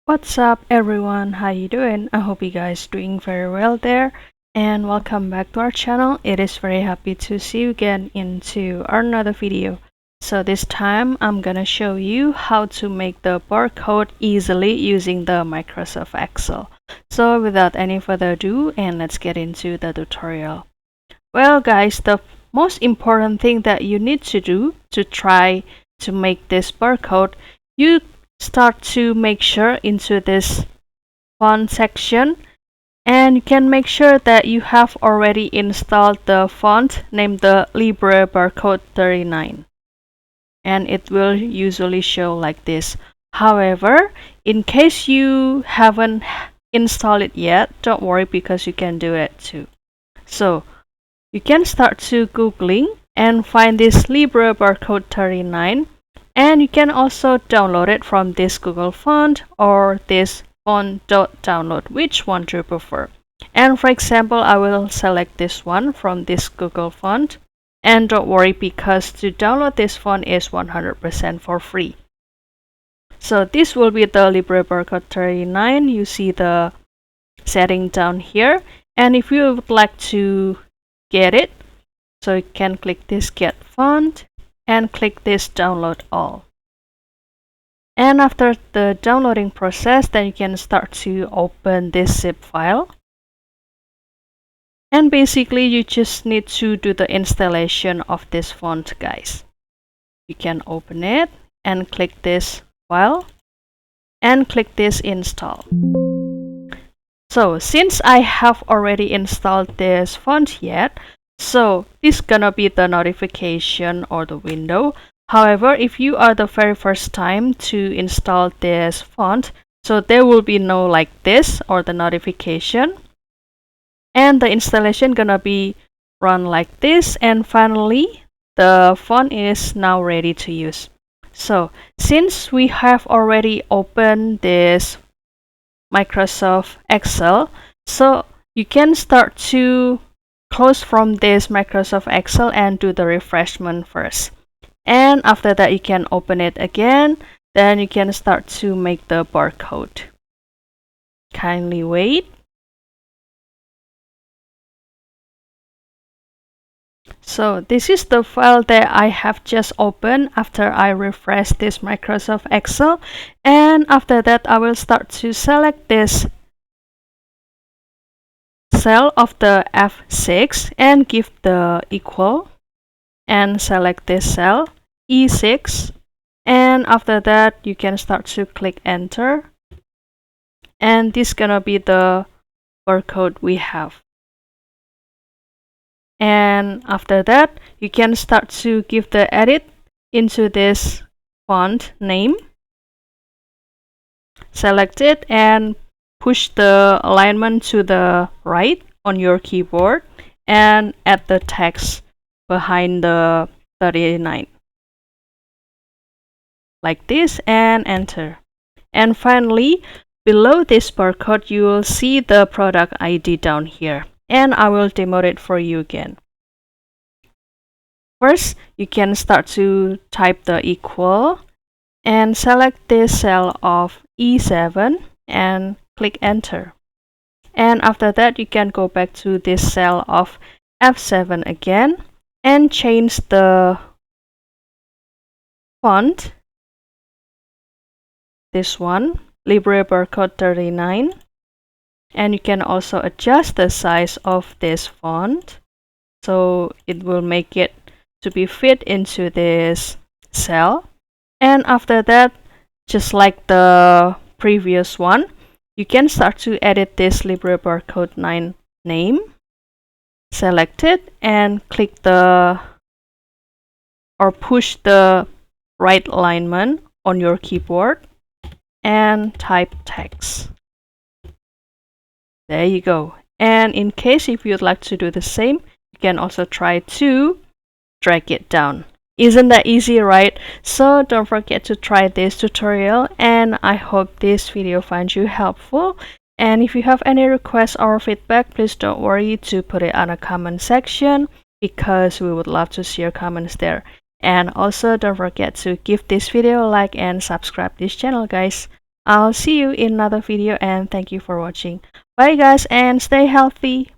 What's up everyone, how you doing? I hope you guys doing very well there, and welcome back to our channel. It is very happy to see you again into another video. So this time I'm gonna show you how to make the barcode easily using the Microsoft Excel. So without any further ado, and let's get into the tutorial. Well guys, the most important thing that you need to do to try to make this barcode, you start to make sure into this font section, and you can make sure that you have already installed the font named the Libra Barcode 39, and it will usually show like this. However, in case you haven't installed it yet, don't worry because you can do it too. So you can start to googling and find this Libra Barcode 39, and you can also download it from this Google font or this font.download, which one do you prefer. And for example, I will select this one from this Google font, and don't worry because to download this font is 100% for free. So this will be the Libra Barcode 39. You see the setting down here, and if you would like to get it, so you can click this get font and click this download all. And after the downloading process, then you can start to open this zip file. And basically you just need to do the installation of this font, guys. You can open it and click this file and click this install. So since I have already installed this font yet, so this is gonna be the notification or the window. However, if you are the very first time to install this font, so there will be no like this or the notification, and the installation gonna be run like this, and finally the font is now ready to use. So since we have already opened this Microsoft Excel, so you can start to close from this Microsoft Excel and do the refreshment first. And after that you can open it again, then you can start to make the barcode. Kindly wait. So this is the file that I have just opened after I refresh this Microsoft Excel, and after that I will start to select this cell of the F6 and give the equal, and select this cell E6, and after that you can start to click enter, and this is gonna be the barcode we have. And after that you can start to give the edit into this font name, select it and push the alignment to the right on your keyboard and add the text behind the 39 like this and enter. And finally below this barcode you will see the product ID down here, and I will demo it for you again. First you can start to type the equal and select this cell of E7 and click enter. And after that you can go back to this cell of F7 again and change the font, this one, Libra Barcode 39, and you can also adjust the size of this font so it will make it to be fit into this cell. And after that, just like the previous one, you can start to edit this Libra Barcode 9 name, select it and click the or push the right alignment on your keyboard and type text. There you go. And in case if you'd like to do the same, you can also try to drag it down. Isn't that easy, right? So don't forget to try this tutorial, and I hope this video finds you helpful. And if you have any requests or feedback, please don't worry to put it on a comment section because we would love to see your comments there. And also don't forget to give this video a like and subscribe this channel, guys. I'll see you in another video, and thank you for watching. Bye guys, and stay healthy.